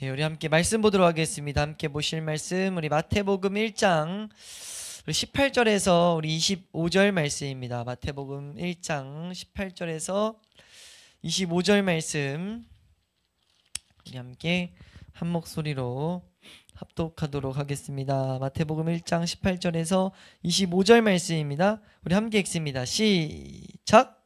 예, 우리 함께 말씀 보도록 하겠습니다. 함께 보실 말씀 우리 마태복음 1장 18절에서 우리 25절 말씀입니다. 마태복음 1장 18절에서 25절 말씀 우리 함께 한 목소리로 합독하도록 하겠습니다. 마태복음 1장 18절에서 25절 말씀입니다. 우리 함께 읽습니다. 시작!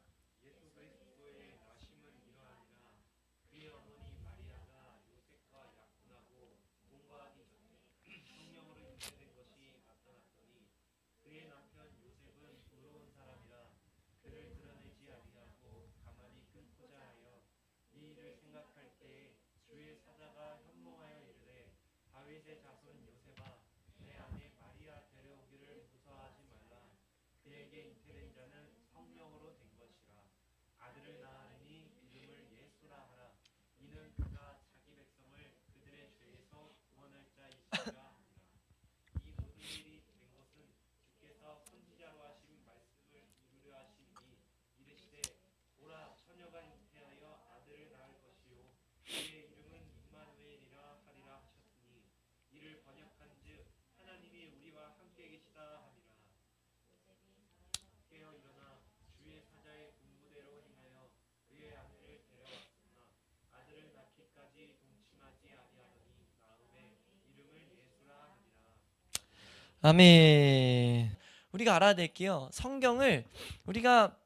아멘. 우리가 알아야 될 게요, 성경을 우리가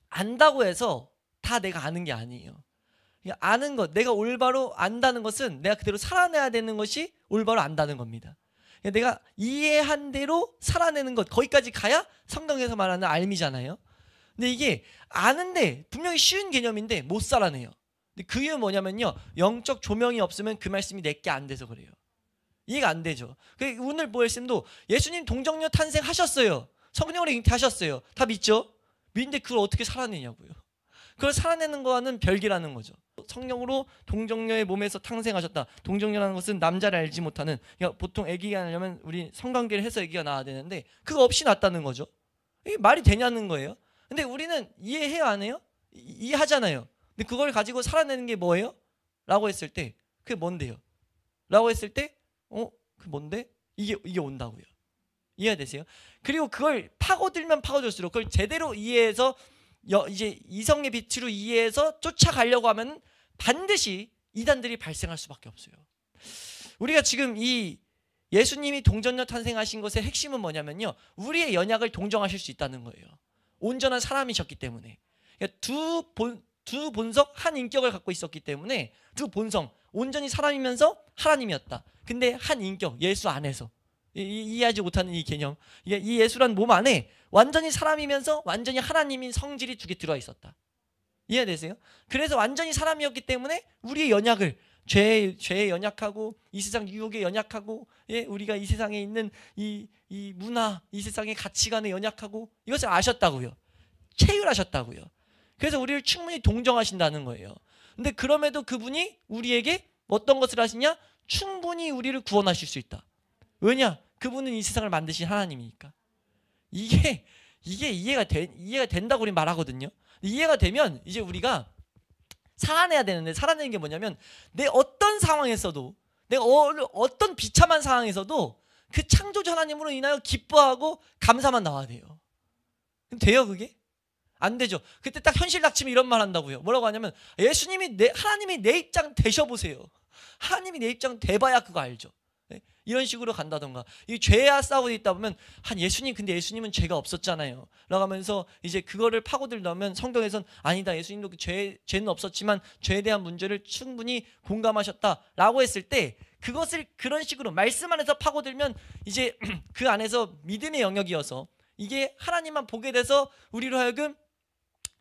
안다고 해서 다 내가 아는 게 아니에요. 아는 것, 내가 올바로 안다는 것은 내가 그대로 살아내야 되는 것이 올바로 안다는 겁니다. 내가 이해한 대로 살아내는 것, 거기까지 가야 성경에서 말하는 알미잖아요. 근데 이게 아는데 분명히 쉬운 개념인데 못 살아내요. 근데 그 이유는 뭐냐면요, 영적 조명이 없으면 그 말씀이 내게 안 돼서 그래요. 이해가 안 되죠. 오늘 말씀도 예수님 동정녀 탄생하셨어요. 성령으로 잉태하셨어요. 다 믿죠? 믿는데 그걸 어떻게 살아내냐고요. 그걸 살아내는 거와는 별개라는 거죠. 성령으로 동정녀의 몸에서 탄생하셨다. 동정녀라는 것은 남자를 알지 못하는, 그러니까 보통 아기가 나려면 우리 성관계를 해서 아기가 나와야 되는데 그거 없이 낳았다는 거죠. 이게 말이 되냐는 거예요. 근데 우리는 이해해요, 안 해요? 이해하잖아요. 근데 그걸 가지고 살아내는 게 뭐예요? 라고 했을 때 그게 뭔데요? 라고 했을 때 그 뭔데? 이게 온다고요. 이해되세요? 그리고 그걸 파고들면 파고들수록 그걸 제대로 이해해서 이제 이성의 빛으로 이해해서 쫓아가려고 하면 반드시 이단들이 발생할 수밖에 없어요. 우리가 지금 이 예수님이 동정녀 탄생하신 것의 핵심은 뭐냐면요, 우리의 연약을 동정하실 수 있다는 거예요. 온전한 사람이셨기 때문에. 그러니까 두 본성 한 인격을 갖고 있었기 때문에, 두 본성 온전히 사람이면서 하나님이었다. 근데 한 인격, 예수 안에서 이해하지 못하는 이 개념, 이 예수란 몸 안에 완전히 사람이면서 완전히 하나님인 성질이 두 개 들어와 있었다. 이해되세요? 그래서 완전히 사람이었기 때문에 우리의 연약을, 죄에 연약하고 이 세상 유혹에 연약하고, 우리가 이 세상에 있는 이 문화, 이 세상의 가치관에 연약하고, 이것을 아셨다고요. 체휼하셨다고요. 그래서 우리를 충분히 동정하신다는 거예요. 근데 그럼에도 그분이 우리에게 어떤 것을 하시냐? 충분히 우리를 구원하실 수 있다. 왜냐? 그분은 이 세상을 만드신 하나님이니까. 이게 이해가 된다고 우리 말하거든요. 이해가 되면 이제 우리가 살아내야 되는데, 살아내는 게 뭐냐면, 내 어떤 상황에서도, 내가 어떤 비참한 상황에서도 그 창조주 하나님으로 인하여 기뻐하고 감사만 나와야 돼요. 돼요 그게? 안 되죠. 그때 딱 현실 닥치면 이런 말 한다고요. 뭐라고 하냐면, 하나님이 내 입장 되셔보세요. 하나님이 내 입장 돼봐야 그거 알죠. 이런 식으로 간다던가, 이 죄와 싸우고 있다 보면, 근데 예수님은 죄가 없었잖아요 라고 하면서 이제 그거를 파고들려면, 성경에선 아니다, 예수님도 죄는 없었지만 죄에 대한 문제를 충분히 공감하셨다 라고 했을 때, 그것을 그런 식으로 말씀 안에서 파고들면 이제 그 안에서 믿음의 영역이어서 이게 하나님만 보게 돼서 우리로 하여금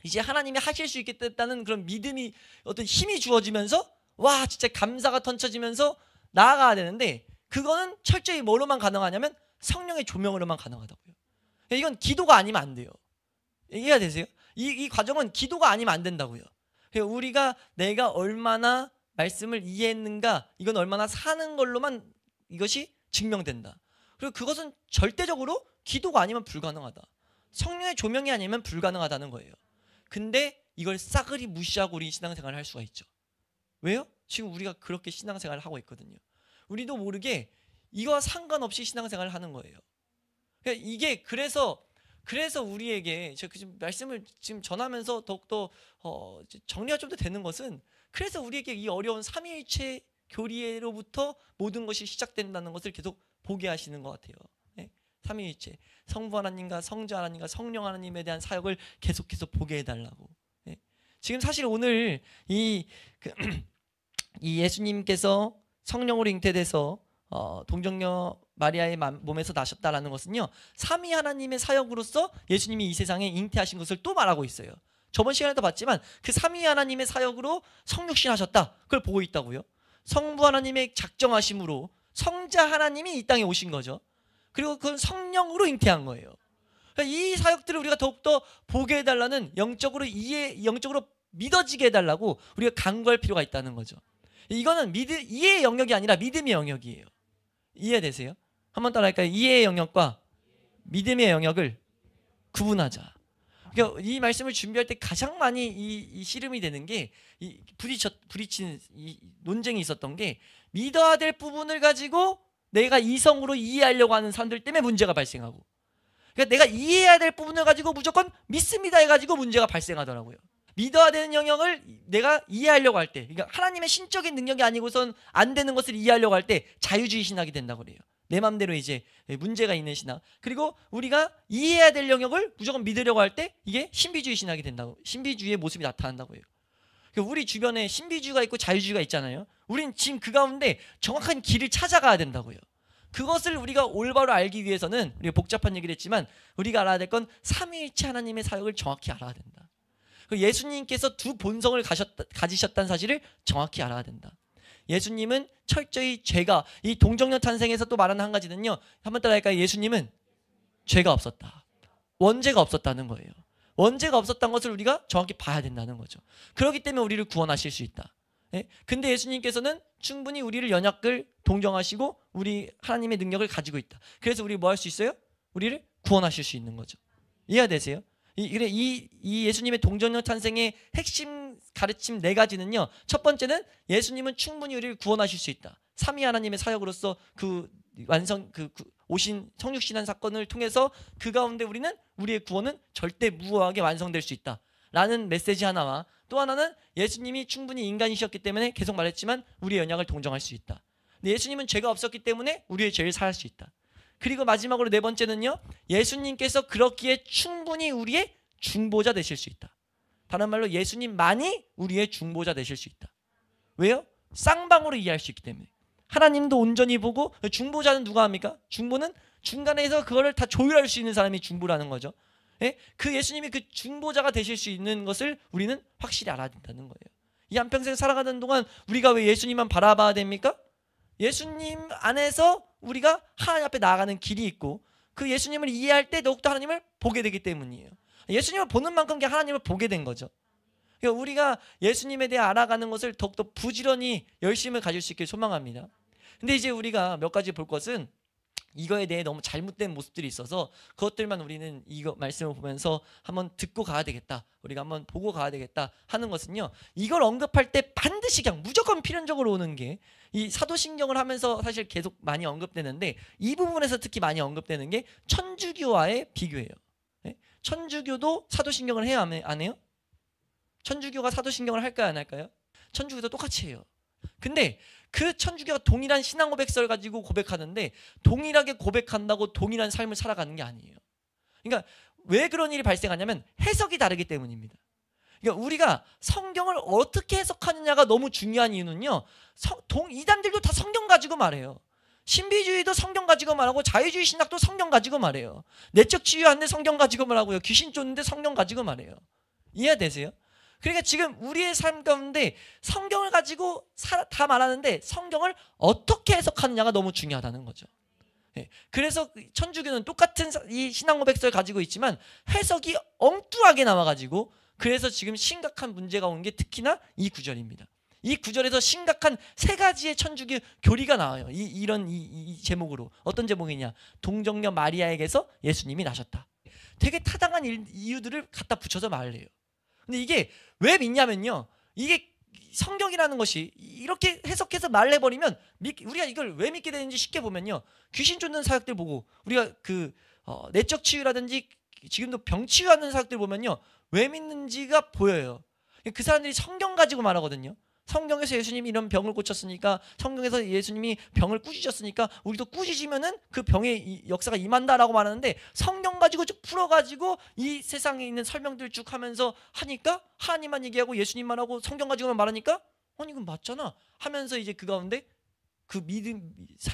이제 하나님이 하실 수 있겠다는 그런 믿음이, 어떤 힘이 주어지면서 와 진짜 감사가 던쳐지면서 나아가야 되는데, 그거는 철저히 뭐로만 가능하냐면 성령의 조명으로만 가능하다고요. 이건 기도가 아니면 안 돼요. 이해가 되세요? 이 과정은 기도가 아니면 안 된다고요. 내가 얼마나 말씀을 이해했는가, 이건 얼마나 사는 걸로만 이것이 증명된다. 그리고 그것은 절대적으로 기도가 아니면 불가능하다. 성령의 조명이 아니면 불가능하다는 거예요. 근데 이걸 싸그리 무시하고 우리 신앙생활을 할 수가 있죠. 왜요? 지금 우리가 그렇게 신앙생활을 하고 있거든요. 우리도 모르게 이거와 상관없이 신앙생활을 하는 거예요. 그러니까 이게 그래서 우리에게 제가 지금 말씀을 지금 전하면서 더욱더 정리가 좀 더 되는 것은, 그래서 우리에게 이 어려운 삼위일체 교리로부터 모든 것이 시작된다는 것을 계속 보게 하시는 것 같아요. 네? 삼위일체, 성부 하나님과 성자 하나님과 성령 하나님에 대한 사역을 계속해서 보게 해달라고. 네? 지금 사실 오늘 이 예수님께서 성령으로 잉태돼서 동정녀 마리아의 몸에서 나셨다라는 것은요, 삼위 하나님의 사역으로서 예수님이 이 세상에 잉태하신 것을 또 말하고 있어요. 저번 시간에도 봤지만 그 삼위 하나님의 사역으로 성육신 하셨다, 그걸 보고 있다고요. 성부 하나님의 작정하심으로 성자 하나님이 이 땅에 오신 거죠. 그리고 그건 성령으로 잉태한 거예요. 그러니까 이 사역들을 우리가 더욱더 보게 해달라는, 영적으로 믿어지게 해달라고 우리가 간구할 필요가 있다는 거죠. 이거는 이해의 영역이 아니라 믿음의 영역이에요. 이해되세요? 한번 따라할까요? 이해의 영역과 믿음의 영역을 구분하자. 그러니까 이 말씀을 준비할 때 가장 많이 이 씨름이 되는 게, 부딪힌 이 논쟁이 있었던 게, 믿어야 될 부분을 가지고 내가 이성으로 이해하려고 하는 사람들 때문에 문제가 발생하고, 그러니까 내가 이해해야 될 부분을 가지고 무조건 믿습니다 해가지고 문제가 발생하더라고요. 믿어야 되는 영역을 내가 이해하려고 할 때, 그러니까 하나님의 신적인 능력이 아니고선 안 되는 것을 이해하려고 할 때 자유주의 신학이 된다고 그래요. 내 맘대로 이제 문제가 있는 신학. 그리고 우리가 이해해야 될 영역을 무조건 믿으려고 할 때 이게 신비주의 신학이 된다고, 신비주의의 모습이 나타난다고 해요. 그러니까 우리 주변에 신비주의가 있고 자유주의가 있잖아요. 우린 지금 그 가운데 정확한 길을 찾아가야 된다고요. 그것을 우리가 올바로 알기 위해서는, 우리가 복잡한 얘기를 했지만 우리가 알아야 될 건 삼위일체 하나님의 사역을 정확히 알아야 된다. 예수님께서 두 본성을 가지셨다는 사실을 정확히 알아야 된다. 예수님은 철저히 죄가, 이 동정녀 탄생에서 또 말하는 한 가지는요, 한번 따라 할까요? 예수님은 죄가 없었다, 원죄가 없었다는 거예요. 원죄가 없었다는 것을 우리가 정확히 봐야 된다는 거죠. 그렇기 때문에 우리를 구원하실 수 있다. 예? 근데 예수님께서는 충분히 우리를 연약을 동정하시고 우리 하나님의 능력을 가지고 있다. 그래서 우리 뭐 할 수 있어요? 우리를 구원하실 수 있는 거죠. 이해되세요? 이 예수님의 동정녀 탄생의 핵심 가르침 4가지는요, 첫 번째는 예수님은 충분히 우리를 구원하실 수 있다. 삼위 하나님의 사역으로서 오신 성육신한 사건을 통해서 그 가운데 우리의 구원은 절대 무효하게 완성될 수 있다 라는 메시지 하나와, 또 하나는 예수님이 충분히 인간이셨기 때문에 계속 말했지만 우리의 연약을 동정할 수 있다. 근데 예수님은 죄가 없었기 때문에 우리의 죄를 사할 수 있다. 그리고 마지막으로 4번째는요, 예수님께서 그렇기에 충분히 우리의 중보자 되실 수 있다. 다른 말로 예수님만이 우리의 중보자 되실 수 있다. 왜요? 쌍방으로 이해할 수 있기 때문에. 하나님도 온전히 보고, 중보자는 누가 합니까? 중보는 중간에서 그거를 다 조율할 수 있는 사람이 중보라는 거죠. 예? 그 예수님이 그 중보자가 되실 수 있는 것을 우리는 확실히 알아야 된다는 거예요. 이 한평생 살아가는 동안 우리가 왜 예수님만 바라봐야 됩니까? 예수님 안에서 우리가 하나님 앞에 나아가는 길이 있고, 그 예수님을 이해할 때 더욱더 하나님을 보게 되기 때문이에요. 예수님을 보는 만큼 하나님을 보게 된 거죠. 그러니까 우리가 예수님에 대해 알아가는 것을 더욱더 부지런히 열심을 가질 수 있길 소망합니다. 근데 이제 우리가 몇 가지 볼 것은, 이거에 대해 너무 잘못된 모습들이 있어서 그것들만 우리는 이거 말씀을 보면서 한번 듣고 가야 되겠다, 우리가 한번 보고 가야 되겠다 하는 것은요, 이걸 언급할 때 반드시 그냥 무조건 필연적으로 오는 게, 이 사도신경을 하면서 사실 계속 많이 언급되는데, 이 부분에서 특히 많이 언급되는 게 천주교와의 비교예요. 네? 천주교도 사도신경을 해야 안 해요? 천주교가 사도신경을 할까요, 안 할까요? 천주교도 똑같이 해요. 근데 그 천주교가 동일한 신앙 고백서를 가지고 고백하는데, 동일하게 고백한다고 동일한 삶을 살아가는 게 아니에요. 그러니까 왜 그런 일이 발생하냐면 해석이 다르기 때문입니다. 그러니까 우리가 성경을 어떻게 해석하느냐가 너무 중요한 이유는요, 이단들도 다 성경 가지고 말해요. 신비주의도 성경 가지고 말하고, 자유주의 신학도 성경 가지고 말해요. 내적 치유하는데 성경 가지고 말하고요, 귀신 쫓는데 성경 가지고 말해요. 이해되세요? 그러니까 지금 우리의 삶 가운데 성경을 가지고 다 말하는데, 성경을 어떻게 해석하느냐가 너무 중요하다는 거죠. 예. 그래서 천주교는 똑같은 이 신앙 고백서를 가지고 있지만 해석이 엉뚱하게 나와가지고, 그래서 지금 심각한 문제가 온 게 특히나 이 구절입니다. 이 구절에서 심각한 3가지의 천주교 교리가 나와요. 이런 제목으로. 어떤 제목이냐? 동정녀 마리아에게서 예수님이 나셨다. 되게 타당한 이유들을 갖다 붙여서 말을 해요. 근데 이게 왜 믿냐면요, 이게 성경이라는 것이 이렇게 해석해서 말해버리면 우리가 이걸 왜 믿게 되는지 쉽게 보면요, 귀신 쫓는 사역들 보고 우리가 내적 치유라든지 지금도 병 치유하는 사역들 보면요, 왜 믿는지가 보여요. 그 사람들이 성경 가지고 말하거든요. 성경에서 예수님이 이런 병을 고쳤으니까, 성경에서 예수님이 병을 꾸짖었으니까 우리도 꾸짖으면은 그 병의 역사가 임한다라고 말하는데, 성경 가지고 쭉 풀어가지고 이 세상에 있는 설명들 쭉 하면서 하니까, 하나님만 얘기하고 예수님만 하고 성경 가지고만 말하니까, 아니 이건 맞잖아 하면서 이제 그 가운데 그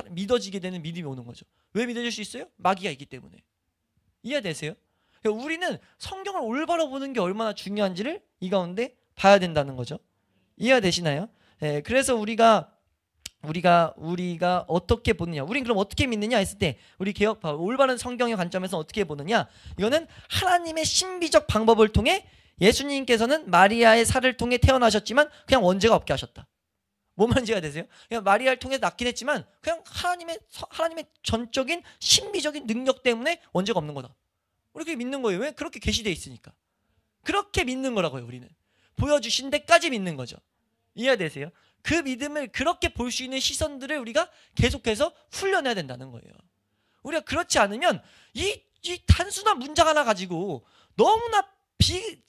믿어지게 되는 믿음이 오는 거죠. 왜 믿어질 수 있어요? 마귀가 있기 때문에. 이해되세요? 그러니까 우리는 성경을 올바로 보는 게 얼마나 중요한지를 이 가운데 봐야 된다는 거죠. 이해가 되시나요? 그래서 우리가 어떻게 보느냐, 우린 그럼 어떻게 믿느냐 했을 때, 우리 개혁파 올바른 성경의 관점에서 어떻게 보느냐, 이거는 하나님의 신비적 방법을 통해 예수님께서는 마리아의 살을 통해 태어나셨지만 그냥 원죄가 없게 하셨다. 뭔 말인지 되세요? 그냥 마리아를 통해 낳긴 했지만 그냥 하나님의 전적인 신비적인 능력 때문에 원죄가 없는 거다. 우리가 믿는 거예요. 왜? 그렇게 계시되어 있으니까. 그렇게 믿는 거라고요. 우리는 보여주신 데까지 믿는 거죠. 이해되세요? 그 믿음을 그렇게 볼 수 있는 시선들을 우리가 계속해서 훈련해야 된다는 거예요. 우리가 그렇지 않으면 이 단순한 문장 하나 가지고 너무나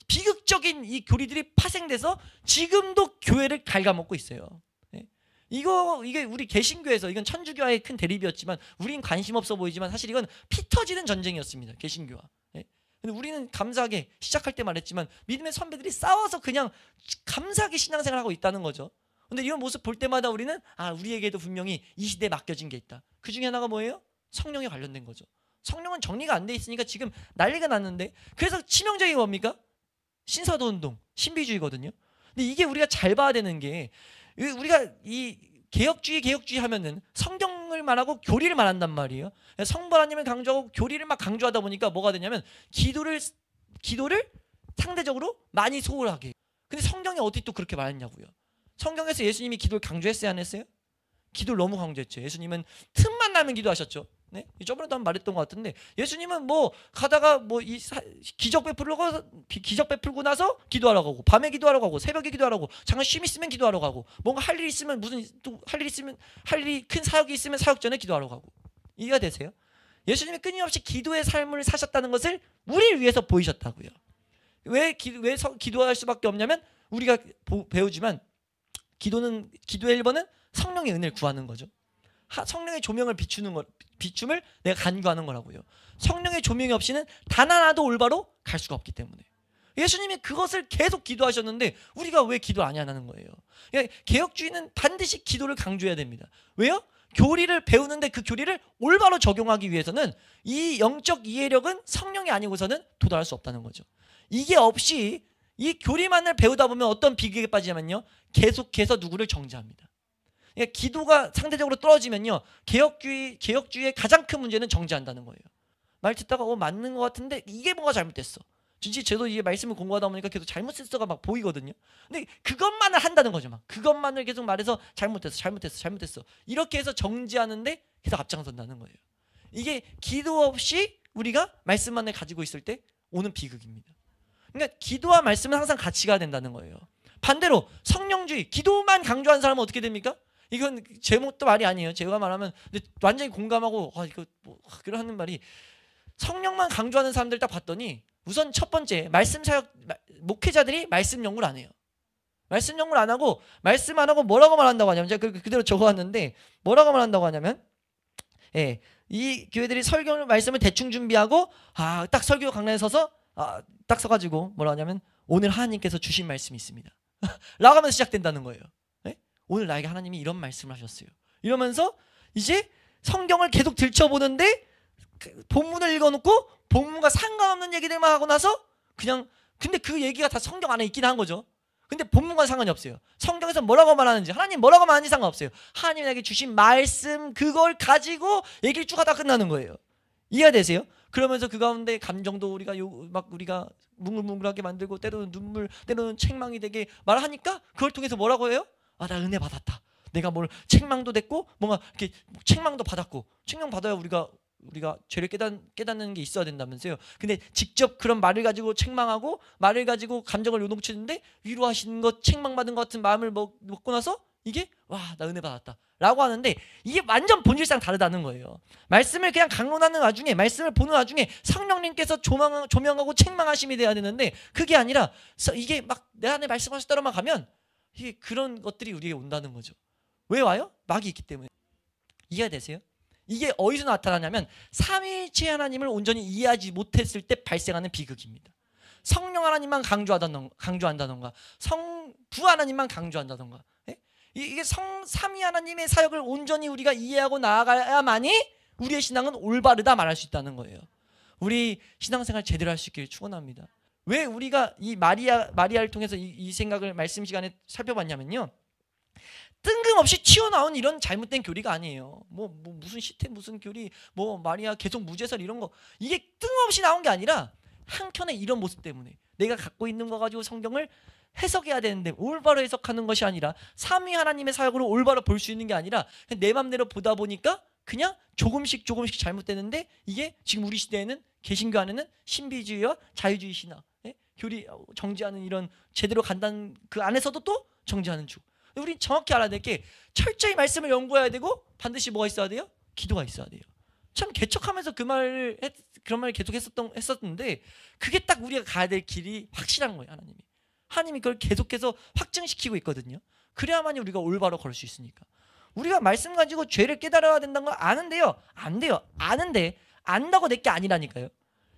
비극적인 이 교리들이 파생돼서 지금도 교회를 갉아먹고 있어요. 이게 우리 개신교에서, 이건 천주교와의 큰 대립이었지만 우린 관심 없어 보이지만 사실 이건 피 터지는 전쟁이었습니다. 개신교와. 근데 우리는 감사하게 시작할 때 말했지만 믿음의 선배들이 싸워서 그냥 감사하게 신앙생활을 하고 있다는 거죠. 근데 이런 모습 볼 때마다 우리는 우리에게도 분명히 이 시대에 맡겨진 게 있다. 그 중에 하나가 뭐예요? 성령에 관련된 거죠. 성령은 정리가 안 돼 있으니까 지금 난리가 났는데, 그래서 치명적인 뭡니까? 신사도 운동, 신비주의거든요. 근데 이게 우리가 잘 봐야 되는 게, 우리가 이 개혁주의 하면은 성경을 말하고 교리를 말한단 말이에요. 성부 하나님을 강조하고 교리를 막 강조하다 보니까 뭐가 되냐면 기도를 상대적으로 많이 소홀하게 해요. 근데 성경이 어디 또 그렇게 말했냐고요. 성경에서 예수님이 기도를 강조했어요, 안 했어요? 기도를 너무 강조했죠. 예수님은 틈만 나면 기도하셨죠. 네? 저번에도 한번 말했던 것 같은데, 예수님은 뭐 가다가 뭐 이 기적 베풀고 나서 기도하라고 하고, 밤에 기도하라고 하고, 새벽에 기도하라고, 잠깐 쉼 있으면 기도하라고 하고, 뭔가 할 일 있으면 할 일이 큰 사역이 있으면 사역 전에 기도하라고 하고. 이해가 되세요? 예수님이 끊임없이 기도의 삶을 사셨다는 것을 우리를 위해서 보이셨다고요. 왜 기도할 수밖에 없냐면, 우리가 배우지만 기도의 1번은 성령의 은혜를 구하는 거죠. 성령의 조명을 비춤을 내가 간구하는 거라고요. 성령의 조명이 없이는 단 하나도 올바로 갈 수가 없기 때문에. 예수님이 그것을 계속 기도하셨는데 우리가 왜 기도 안 하는 거예요? 개혁주의는 반드시 기도를 강조해야 됩니다. 왜요? 교리를 배우는데 그 교리를 올바로 적용하기 위해서는 이 영적 이해력은 성령이 아니고서는 도달할 수 없다는 거죠. 이게 없이 이 교리만을 배우다 보면 어떤 비극에 빠지냐면요, 계속해서 누구를 정죄합니다. 기도가 상대적으로 떨어지면요, 개혁주의의 가장 큰 문제는 정죄한다는 거예요. 말 듣다가 맞는 것 같은데 이게 뭐가 잘못됐어. 진짜 저도 이게 말씀을 공부하다 보니까 계속 잘못했어가 막 보이거든요. 근데 그것만을 한다는 거죠. 막 그것만을 계속 말해서 잘못했어 이렇게 해서 정죄하는데 계속 앞장선다는 거예요. 이게 기도 없이 우리가 말씀만을 가지고 있을 때 오는 비극입니다. 그러니까 기도와 말씀은 항상 같이 가야 된다는 거예요. 반대로 성령주의, 기도만 강조하는 사람은 어떻게 됩니까? 이건 제목도 말이 아니에요. 제가 말하면 완전히 공감하고 이거 뭐 그러는 말이, 성령만 강조하는 사람들 딱 봤더니 우선 첫 번째 말씀 사역 목회자들이 말씀 연구를 안 해요. 말씀 연구를 안 하고, 말씀 안 하고 뭐라고 말한다고 하냐면, 제가 그대로 적어왔는데 뭐라고 말한다고 하냐면, 이 교회들이 설교 말씀을 대충 준비하고 딱 설교 강단에 서서 딱 서가지고 뭐라 하냐면, 오늘 하나님께서 주신 말씀이 있습니다 라고 하면서 시작된다는 거예요. 오늘 나에게 하나님이 이런 말씀을 하셨어요. 이러면서 이제 성경을 계속 들춰보는데 본문을 읽어놓고 본문과 상관없는 얘기들만 하고 나서 그냥, 근데 그 얘기가 다 성경 안에 있긴 한 거죠. 근데 본문과는 상관이 없어요. 성경에서 뭐라고 말하는지, 하나님 뭐라고 말하는지 상관없어요. 하나님이 나에게 주신 말씀 그걸 가지고 얘기를 쭉 하다 끝나는 거예요. 이해가 되세요? 그러면서 그 가운데 감정도 우리가 뭉글뭉글하게 만들고, 때로는 눈물, 때로는 책망이 되게 말하니까 그걸 통해서 뭐라고 해요? 나 은혜 받았다. 내가 뭘 책망도 됐고 뭔가 이렇게 책망도 받았고, 책망 받아야 우리가 우리가 죄를 깨닫는 게 있어야 된다면서요. 근데 직접 그런 말을 가지고 책망하고 말을 가지고 감정을 요동치는데 위로하시는 것, 책망받은 것 같은 마음을 먹고 나서 이게 와, 나 은혜 받았다 라고 하는데 이게 완전 본질상 다르다는 거예요. 말씀을 그냥 강론하는 와중에, 말씀을 보는 와중에 성령님께서 조명하고 책망하심이 돼야 되는데 그게 아니라 이게 막 내 안에 말씀하셨다로만 가면 이게 그런 것들이 우리에게 온다는 거죠. 왜 와요? 막이 있기 때문에. 이해되세요? 이게 어디서 나타나냐면 삼위일체 하나님을 온전히 이해하지 못했을 때 발생하는 비극입니다. 성령 하나님만 강조한다던가 성부 하나님만 강조한다던가, 예? 이게 삼위 하나님의 사역을 온전히 우리가 이해하고 나아가야만이 우리의 신앙은 올바르다 말할 수 있다는 거예요. 우리 신앙생활 제대로 할 수 있기를 축원합니다. 왜 우리가 이 마리아를 통해서 이 생각을 말씀 시간에 살펴봤냐면요, 뜬금없이 튀어나온 이런 잘못된 교리가 아니에요. 무슨 시태 무슨 교리, 마리아 계속 무죄설 이런 거, 이게 뜬금없이 나온 게 아니라 한켠에 이런 모습 때문에 내가 갖고 있는 거 가지고 성경을 해석해야 되는데 올바로 해석하는 것이 아니라 삼위 하나님의 사역으로 올바로 볼 수 있는 게 아니라 내 맘대로 보다 보니까 그냥 조금씩 잘못되는데, 이게 지금 우리 시대에는 개신교 안에는 신비주의와 자유주의 신학, 교리 정지하는 이런 제대로 간다는 그 안에서도 또 정지하는 중. 우리 정확히 알아야 될 게 철저히 말씀을 연구해야 되고 반드시 뭐가 있어야 돼요? 기도가 있어야 돼요. 참 개척하면서 그런 말을 계속 했었는데 그게 딱 우리가 가야 될 길이 확실한 거예요. 하나님이 그걸 계속해서 확증시키고 있거든요. 그래야만이 우리가 올바로 걸을 수 있으니까. 우리가 말씀 가지고 죄를 깨달아야 된다는 걸 아는데요, 안 돼요. 아는데 안다고 될 게 아니라니까요.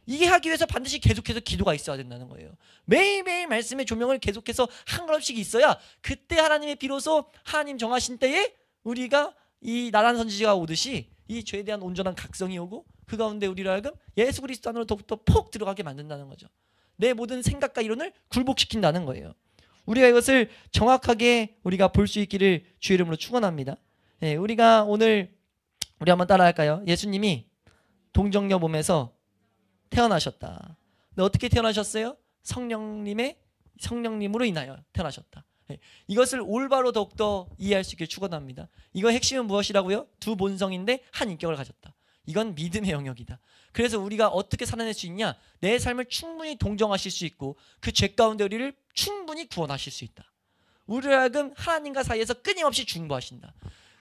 이게 하기 위해서 반드시 계속해서 기도가 있어야 된다는 거예요. 매일매일 말씀의 조명을 계속해서 한 걸음씩 있어야 그때 하나님의 비로소 하나님 정하신 때에 우리가 이 나란 선지자가 오듯이 이 죄에 대한 온전한 각성이 오고 그 가운데 우리를 하여금 예수 그리스도 안으로 더욱더 폭 들어가게 만든다는 거죠. 내 모든 생각과 이론을 굴복시킨다는 거예요. 우리가 이것을 정확하게 우리가 볼 수 있기를 주의 이름으로 축원합니다. 우리가 오늘 우리 한번 따라할까요? 예수님이 동정녀 몸에서 태어나셨다. 근데 어떻게 태어나셨어요? 성령님으로 인하여 태어나셨다. 이것을 올바로 더욱더 이해할 수 있게 축원합니다. 이거 핵심은 무엇이라고요? 두 본성인데 한 인격을 가졌다. 이건 믿음의 영역이다. 그래서 우리가 어떻게 살아낼 수 있냐? 내 삶을 충분히 동정하실 수 있고 그 죄 가운데 우리를 충분히 구원하실 수 있다. 우리를 하여금 하나님과 사이에서 끊임없이 중보하신다.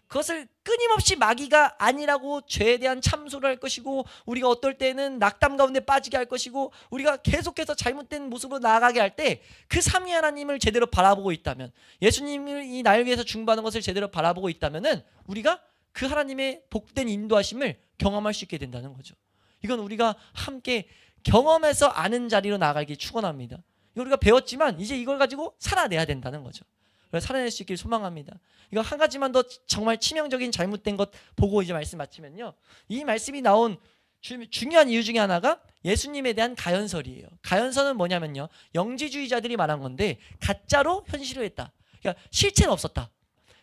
그것을 끊임없이 마귀가 아니라고 죄에 대한 참소를 할 것이고, 우리가 어떨 때는 낙담 가운데 빠지게 할 것이고, 우리가 계속해서 잘못된 모습으로 나아가게 할 때 그 삼위 하나님을 제대로 바라보고 있다면, 예수님이 나를 위해서 중보하는 것을 제대로 바라보고 있다면은 우리가 그 하나님의 복된 인도하심을 경험할 수 있게 된다는 거죠. 이건 우리가 함께 경험해서 아는 자리로 나아가기 축원합니다. 이거 우리가 배웠지만 이제 이걸 가지고 살아내야 된다는 거죠. 그래서 살아낼 수 있기를 소망합니다. 이거 한 가지만 더 정말 치명적인 잘못된 것 보고 이제 말씀 마치면요, 이 말씀이 나온 중요한 이유 중에 하나가 예수님에 대한 가연설이에요. 가연설은 뭐냐면요, 영지주의자들이 말한 건데 가짜로 현실화했다. 그러니까 실체는 없었다.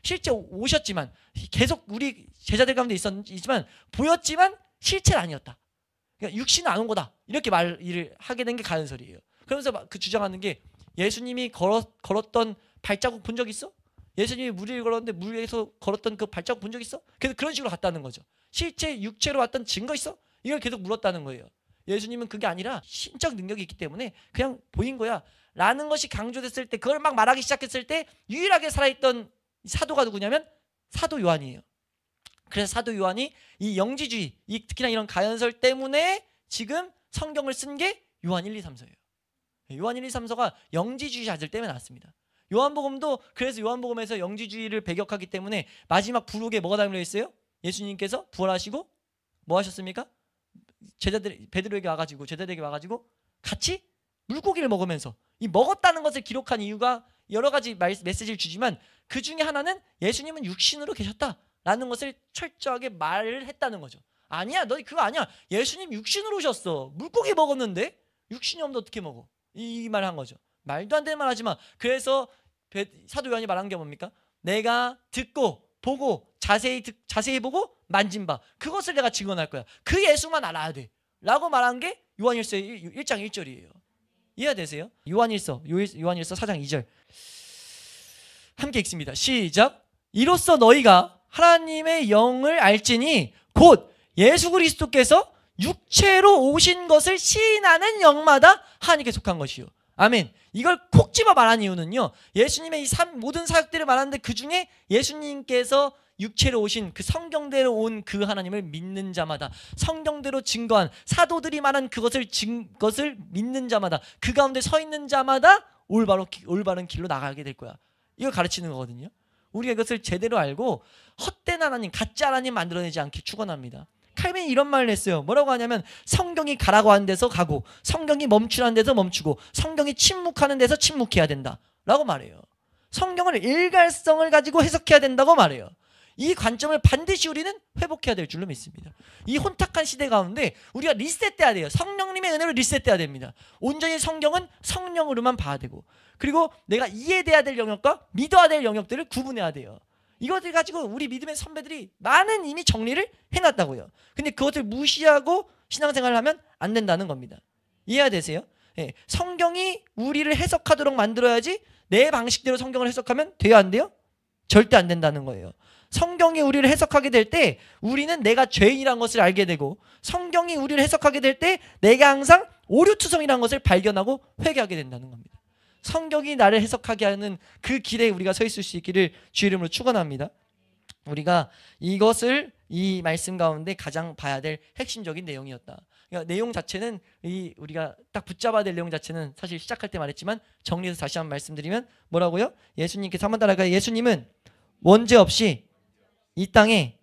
실제 오셨지만 계속 우리 제자들 가운데 있지만 보였지만 실체는 아니었다. 그러니까 육신은 안 온 거다. 이렇게 말을 하게 된 게 가연설이에요. 그러면서 그 주장하는 게, 예수님이 걸었던 발자국 본 적 있어? 예수님이 물 위에 걸었는데 물 위에서 걸었던 그 발자국 본 적 있어? 그래서 그런 식으로 갔다는 거죠. 실제 육체로 왔던 증거 있어? 이걸 계속 물었다는 거예요. 예수님은 그게 아니라 신적 능력이 있기 때문에 그냥 보인 거야 라는 것이 강조됐을 때, 그걸 막 말하기 시작했을 때 유일하게 살아있던 사도가 누구냐면 사도 요한이에요. 그래서 사도 요한이 이 영지주의, 특히나 이런 가연설 때문에 지금 성경을 쓴 게 요한 1, 2, 3서예요. 요한 1, 2, 3서가 영지주의자들 때문에 나왔습니다. 요한복음도 그래서 요한복음에서 영지주의를 배격하기 때문에 마지막 부록에 뭐가 담겨 있어요? 예수님께서 부활하시고 뭐 하셨습니까? 제자들에게 와가지고 같이 물고기를 먹으면서 이 먹었다는 것을 기록한 이유가 여러 가지 메시지를 주지만 그 중에 하나는 예수님은 육신으로 계셨다라는 것을 철저하게 말을 했다는 거죠. 아니야, 너 그거 아니야. 예수님 육신으로 오셨어. 물고기 먹었는데 육신이 없는데 어떻게 먹어? 이 말을 한 거죠. 말도 안 되는 말 하지만, 그래서 사도 요한이 말한 게 뭡니까? 내가 듣고 보고 자세히 보고 만진 바 그것을 내가 증언할 거야. 그 예수만 알아야 돼 라고 말한 게 요한일서 1장 1절이에요. 이해되세요? 요한일서 4장 2절 함께 읽습니다. 시작. 이로써 너희가 하나님의 영을 알지니 곧 예수 그리스도께서 육체로 오신 것을 시인하는 영마다 하나님께 속한 것이요. 아멘. 이걸 콕 집어 말한 이유는요, 예수님의 이 모든 사역들을 말하는데 그 중에 예수님께서 육체로 오신 그 성경대로 온 그 하나님을 믿는 자마다, 성경대로 증거한 사도들이 말한 그것을 믿는 자마다, 그 가운데 서 있는 자마다 올바른 길로 나가게 될 거야. 이걸 가르치는 거거든요. 우리가 이것을 제대로 알고 헛된 하나님, 가짜 하나님 만들어내지 않게 축원합니다. 칼빈이 이런 말을 했어요. 뭐라고 하냐면, 성경이 가라고 하는 데서 가고, 성경이 멈추라는 데서 멈추고, 성경이 침묵하는 데서 침묵해야 된다 라고 말해요. 성경을 일갈성을 가지고 해석해야 된다고 말해요. 이 관점을 반드시 우리는 회복해야 될 줄로 믿습니다. 이 혼탁한 시대 가운데 우리가 리셋돼야 돼요. 성령님의 은혜로 리셋돼야 됩니다. 온전히 성경은 성령으로만 봐야 되고, 그리고 내가 이해돼야 될 영역과 믿어야 될 영역들을 구분해야 돼요. 이것을 가지고 우리 믿음의 선배들이 많은 이미 정리를 해놨다고요. 근데 그것을 무시하고 신앙생활을 하면 안 된다는 겁니다. 이해가 되세요? 예, 성경이 우리를 해석하도록 만들어야지 내 방식대로 성경을 해석하면 돼요, 안 돼요? 절대 안 된다는 거예요. 성경이 우리를 해석하게 될 때 우리는 내가 죄인이라는 것을 알게 되고, 성경이 우리를 해석하게 될 때 내가 항상 오류투성이라는 것을 발견하고 회개하게 된다는 겁니다. 성경이 나를 해석하게 하는 그 길에 우리가 서 있을 수 있기를 주의 이름으로 축원합니다. 우리가 이것을 이 말씀 가운데 가장 봐야 될 핵심적인 내용이었다. 그러니까 내용 자체는 우리가 딱 붙잡아야 될 내용 자체는 사실 시작할 때 말했지만, 정리해서 다시 한번 말씀드리면 뭐라고요? 예수님께서 한번 따라가요. 예수님은 원죄 없이 이 땅에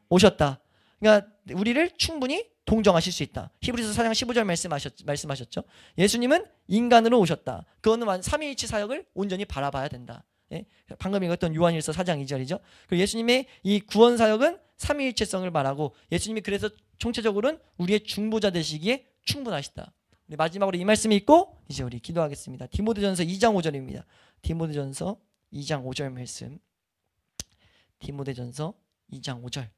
오셨다. 그러니까 우리를 충분히 동정하실 수 있다. 히브리서 4장 15절 말씀하셨죠. 예수님은 인간으로 오셨다. 그거는 삼위일체 사역을 온전히 바라봐야 된다. 예? 방금 읽었던 요한일서 4장 2절이죠. 그리고 예수님의 이 구원 사역은 삼위일체성을 말하고, 예수님이 그래서 총체적으로는 우리의 중보자 되시기에 충분하시다. 우리 마지막으로 이 말씀이 있고 이제 우리 기도하겠습니다. 디모데전서 2장 5절입니다. 디모데전서 2장 5절 말씀. 디모데전서 2장 5절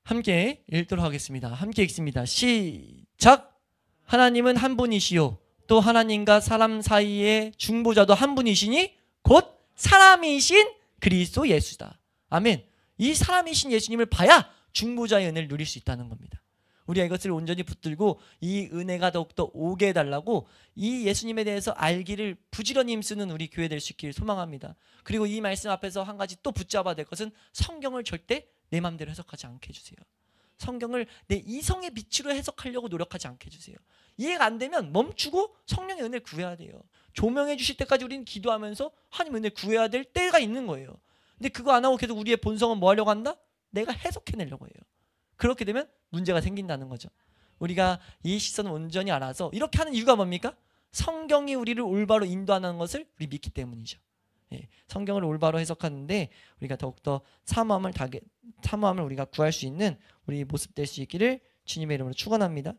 함께 읽도록 하겠습니다. 함께 읽습니다. 시작. 하나님은 한 분이시요 또 하나님과 사람 사이의 중보자도 한 분이시니 곧 사람이신 그리스도 예수다. 아멘. 이 사람이신 예수님을 봐야 중보자의 은혜를 누릴 수 있다는 겁니다. 우리가 이것을 온전히 붙들고 이 은혜가 더욱더 오게 해달라고 이 예수님에 대해서 알기를 부지런히 힘쓰는 우리 교회 될 수 있기를 소망합니다. 그리고 이 말씀 앞에서 한 가지 또 붙잡아야 될 것은, 성경을 절대 내 마음대로 해석하지 않게 해주세요. 성경을 내 이성의 빛으로 해석하려고 노력하지 않게 해주세요. 이해가 안 되면 멈추고 성령의 은혜를 구해야 돼요. 조명해 주실 때까지 우리는 기도하면서 하나님 은혜를 구해야 될 때가 있는 거예요. 근데 그거 안 하고 계속 우리의 본성은 뭐 하려고 한다? 내가 해석해내려고 해요. 그렇게 되면 문제가 생긴다는 거죠. 우리가 이 시선을 온전히 알아서 이렇게 하는 이유가 뭡니까? 성경이 우리를 올바로 인도하는 것을 우리 믿기 때문이죠. 예, 성경을 올바로 해석하는데 우리가 더욱더 사모함을 우리가 구할 수 있는 우리 모습 될 수 있기를 주님의 이름으로 축원합니다.